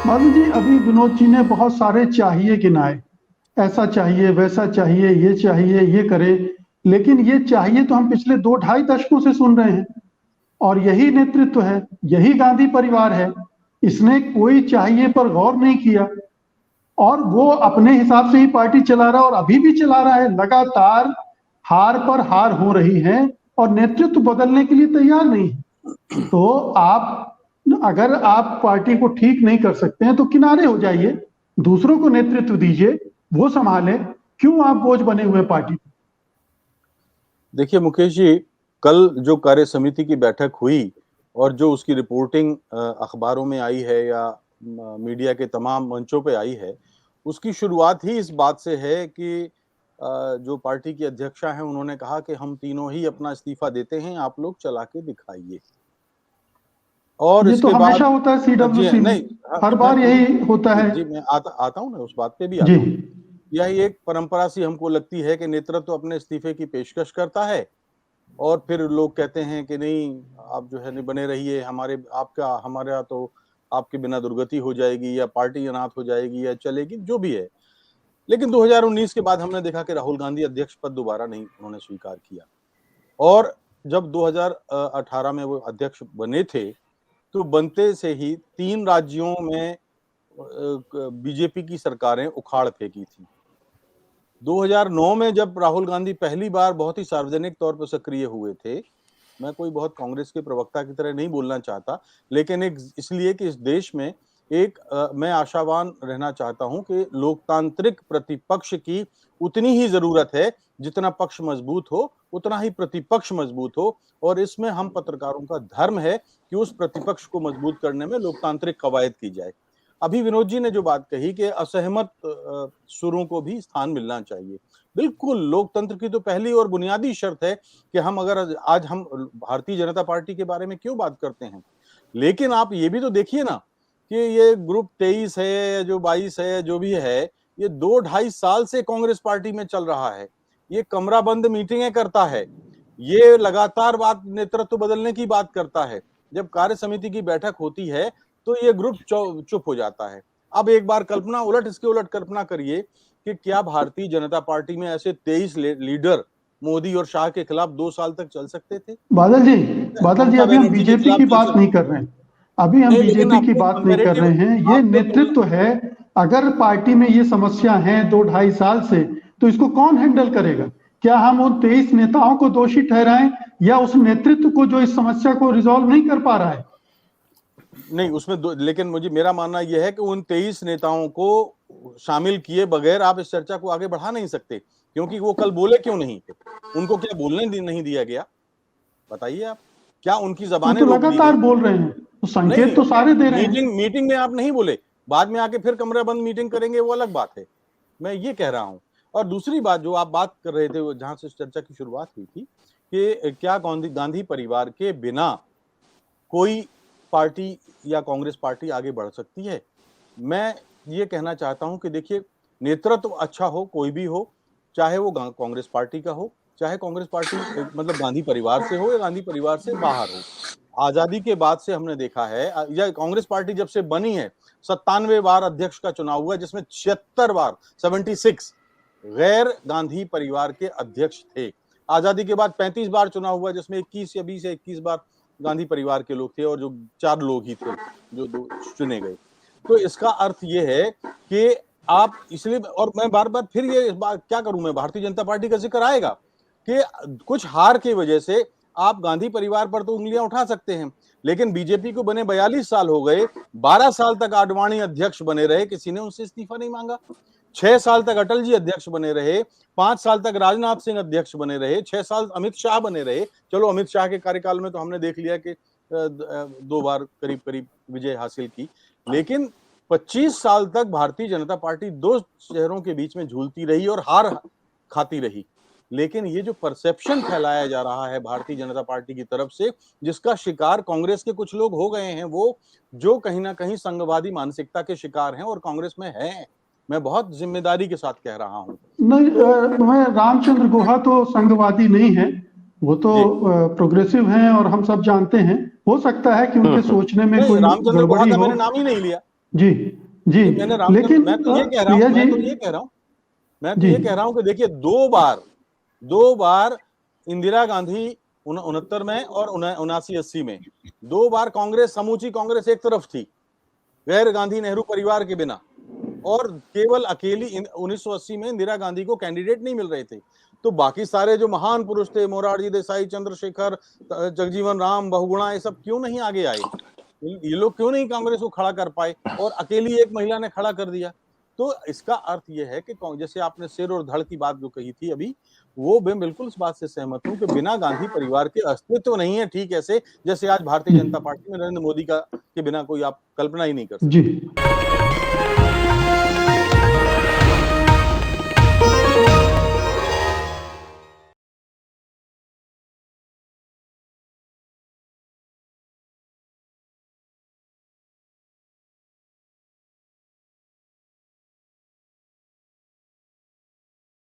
माधव जी, अभी विनोद जी ने बहुत सारे चाहिए गिनाए। ऐसा चाहिए, वैसा चाहिए, ये करे। लेकिन ये चाहिए तो हम पिछले 2 ढाई दशकों से सुन रहे हैं। और यही नेतृत्व है, यही गांधी परिवार है। इसने कोई चाहिए पर गौर नहीं किया और वो अपने हिसाब से ही पार्टी चला रहा है और अभी भी चला रहा है। लगातार हार पर हार हो रही है और नेतृत्व बदलने के लिए तैयार नहीं है। तो आप, अगर आप पार्टी को ठीक नहीं कर सकते हैं तो किनारे हो जाइए, दूसरों को नेतृत्व दीजिए, वो संभालें। क्यों आप बोझ बने हुए पार्टी पे? देखिए मुकेश जी, कल जो कार्य समिति की बैठक हुई और जो उसकी रिपोर्टिंग अखबारों में आई है या मीडिया के तमाम मंचों पे आई है, उसकी शुरुआत ही इस बात से है कि जो पार्टी की अध्यक्षा हैं उन्होंने कहा कि हम तीनों ही अपना इस्तीफा देते हैं, आप लोग चला के दिखाइए। और ये तो इसके बाद हमेशा होता है जी सीडब्ल्यूसी में, नहीं, हर बार यही होता है। जी मैं आता हूँ ना, उस बात पे भी जी। आता हूँ। यह एक परंपरा सी हमको लगती है कि नेतृत्व अपने इस्तीफे की पेशकश करता है और फिर लोग कहते हैं कि नहीं, आप जो है नहीं बने रहिए, हमारा तो आपके बिना दुर्गति हो जाएगी या पार्टी अनाथ हो जाएगी या चलेगी, जो भी है। लेकिन 2019 के बाद हमने देखा कि राहुल गांधी अध्यक्ष पद दोबारा नहीं उन्होंने स्वीकार किया। और जब 2018 में वो अध्यक्ष बने थे तो बनते से ही 3 राज्यों में बीजेपी की सरकारें उखाड़ फेंकी थी। 2009 में जब राहुल गांधी पहली बार बहुत ही सार्वजनिक तौर पर सक्रिय हुए थे, मैं कोई बहुत कांग्रेस के प्रवक्ता की तरह नहीं बोलना चाहता, लेकिन एक इसलिए कि इस देश में मैं आशावान रहना चाहता हूं कि लोकतांत्रिक प्रतिपक्ष की उतनी ही जरूरत है, जितना पक्ष मजबूत हो उतना ही प्रतिपक्ष मजबूत हो। और इसमें हम पत्रकारों का धर्म है कि उस प्रतिपक्ष को मजबूत करने में लोकतांत्रिक कवायद की जाए। अभी विनोद जी ने जो बात कही कि असहमत सुरों को भी स्थान मिलना चाहिए, बिल्कुल लोकतंत्र की तो पहली और बुनियादी शर्त है कि आज हम भारतीय जनता पार्टी के बारे में क्यों बात करते हैं, लेकिन आप ये भी तो देखिए ना कि ये ग्रुप 23 है, जो 22 है, जो भी है, ये 2 ढाई साल से कांग्रेस पार्टी में चल रहा है। ये कमरा बंद मीटिंगें करता है, ये लगातार बात नेतृत्व बदलने की बात करता है। जब कार्य समिति की बैठक होती है तो ये ग्रुप चुप हो जाता है। अब एक बार इसके उलट कल्पना करिए कि क्या भारतीय जनता पार्टी में ऐसे 23 लीडर मोदी और शाह के खिलाफ 2 साल तक चल सकते थे? बादल जी, ममता अभी हम बनर्जी के बीजेपी खिलाफ की चल बात सकते नहीं कर रहे हैं। अभी हम नहीं, लेकिन बीजेपी की आपको बात नहीं कर कंपैरेटिव, रहे हैं, ये आपको तुलना, नेतृत्व है। अगर पार्टी में ये समस्या है 2 ढाई साल से, तो इसको कौन हैंडल करेगा? क्या हम उन 23 नेताओं को दोषी ठहराएं या उस नेतृत्व को जो इस समस्या को रिजॉल्व नहीं कर पा रहा है? नहीं उसमें लेकिन मेरा मानना यह है कि उन 23 नेताओं को शामिल किए बगैर आप इस चर्चा को आगे बढ़ा नहीं सकते, क्योंकि वो कल बोले क्यों नहीं थे? उनको क्या बोलने नहीं दिया गया? बताइए आप, क्या उनकी वो जबानें तो रोक दी लगातार गई? बोल रहे हैं, तो संकेत नहीं, तो सारे दे रहे हैं। मीटिंग में आप नहीं बोले, बाद में आके फिर कमरा बंद मीटिंग करेंगे, वो अलग बात है। मैं ये कह रहा हूं। और दूसरी बात जो आप बात कर रहे थे, जहां से इस चर्चा की शुरुआत हुई थी, कि क्या गांधी परिवार के बिना कोई पार्टी या कांग्रेस पार्टी आगे बढ़ सकती है? मैं ये कहना चाहता हूं कि देखिए, नेतृत्व अच्छा हो, कोई भी हो, चाहे वो कांग्रेस पार्टी का हो, चाहे कांग्रेस पार्टी मतलब गांधी परिवार से हो या गांधी परिवार से बाहर हो। आजादी के बाद से हमने देखा है, या कांग्रेस पार्टी जब से बनी है, 97 बार अध्यक्ष का चुनाव हुआ, जिसमें 76 बार 76 गैर गांधी परिवार के अध्यक्ष थे। आजादी के बाद 35 बार चुनाव हुआ, जिसमें 21 या 20 या 21 बार गांधी परिवार के लोग थे और जो 4 लोग ही थे जो चुने गए। तो इसका अर्थ ये है कि आप इसलिए, और मैं बार बार फिर ये बात क्या करूं, मैं भारतीय जनता पार्टी का जिक्र आएगा कि कुछ हार की वजह से आप गांधी परिवार पर तो उंगलियां उठा सकते हैं, लेकिन बीजेपी को बने 42 साल हो गए, 12 साल तक आडवाणी अध्यक्ष बने रहे, किसी ने उनसे इस्तीफा नहीं मांगा। 6 साल तक अटल जी अध्यक्ष बने रहे, 5 साल तक राजनाथ सिंह अध्यक्ष बने रहे, 6 साल अमित शाह बने रहे। चलो, अमित शाह के कार्यकाल में तो हमने देख लिया कि 2 बार करीब करीब विजय हासिल की, लेकिन 25 साल तक भारतीय जनता पार्टी 2 शहरों के बीच में झूलती रही और हार खाती रही। लेकिन ये जो परसेप्शन फैलाया जा रहा है भारतीय जनता पार्टी की तरफ से, जिसका शिकार कांग्रेस के कुछ लोग हो गए हैं, वो जो कहीं ना कहीं संघवादी मानसिकता के शिकार हैं और कांग्रेस में हैं, मैं बहुत जिम्मेदारी के साथ कह रहा हूं। नहीं, मैं रामचंद्र गुहा तो संघवादी नहीं है, वो तो जी प्रोग्रेसिव हैं और हम सब जानते हैं। हो सकता है कि उनके सोचने में नहीं, कोई रामचंद्र गुहा गड़बड़ी का हो। मैंने नाम ही नहीं लिया। जी जी। मैंने लेकिन मैं तो ये कह रहा प्रिया हूँ, जी, मैं तो ये कह रहा हूँ, मैं तो जी ये कह रहा हूँ कि देखिए दो बार इंदिरा गांधी 69 में और 79-80 में 2 बार कांग्रेस, समूची कांग्रेस एक तरफ थी गैर गांधी नेहरू परिवार के बिना, और केवल अकेली 1980 में इंदिरा गांधी को कैंडिडेट नहीं मिल रहे थे। तो बाकी सारे जो महान पुरुष थे, मोरारजी देसाई, चंद्रशेखर, जगजीवन राम, बहुगुणा, ये सब क्यों नहीं आगे आए? ये लोग क्यों नहीं कांग्रेस को खड़ा कर पाए, और अकेली एक महिला ने खड़ा कर दिया? तो इसका अर्थ यह है कि जैसे आपने सिर और धड़ की बात जो कही थी अभी, वो मैं बिल्कुल इस बात से सहमत हूं कि बिना गांधी परिवार के अस्तित्व नहीं है, ठीक ऐसे जैसे आज भारतीय जनता पार्टी में नरेंद्र मोदी का के बिना कोई आप कल्पना ही नहीं कर सकते। जी।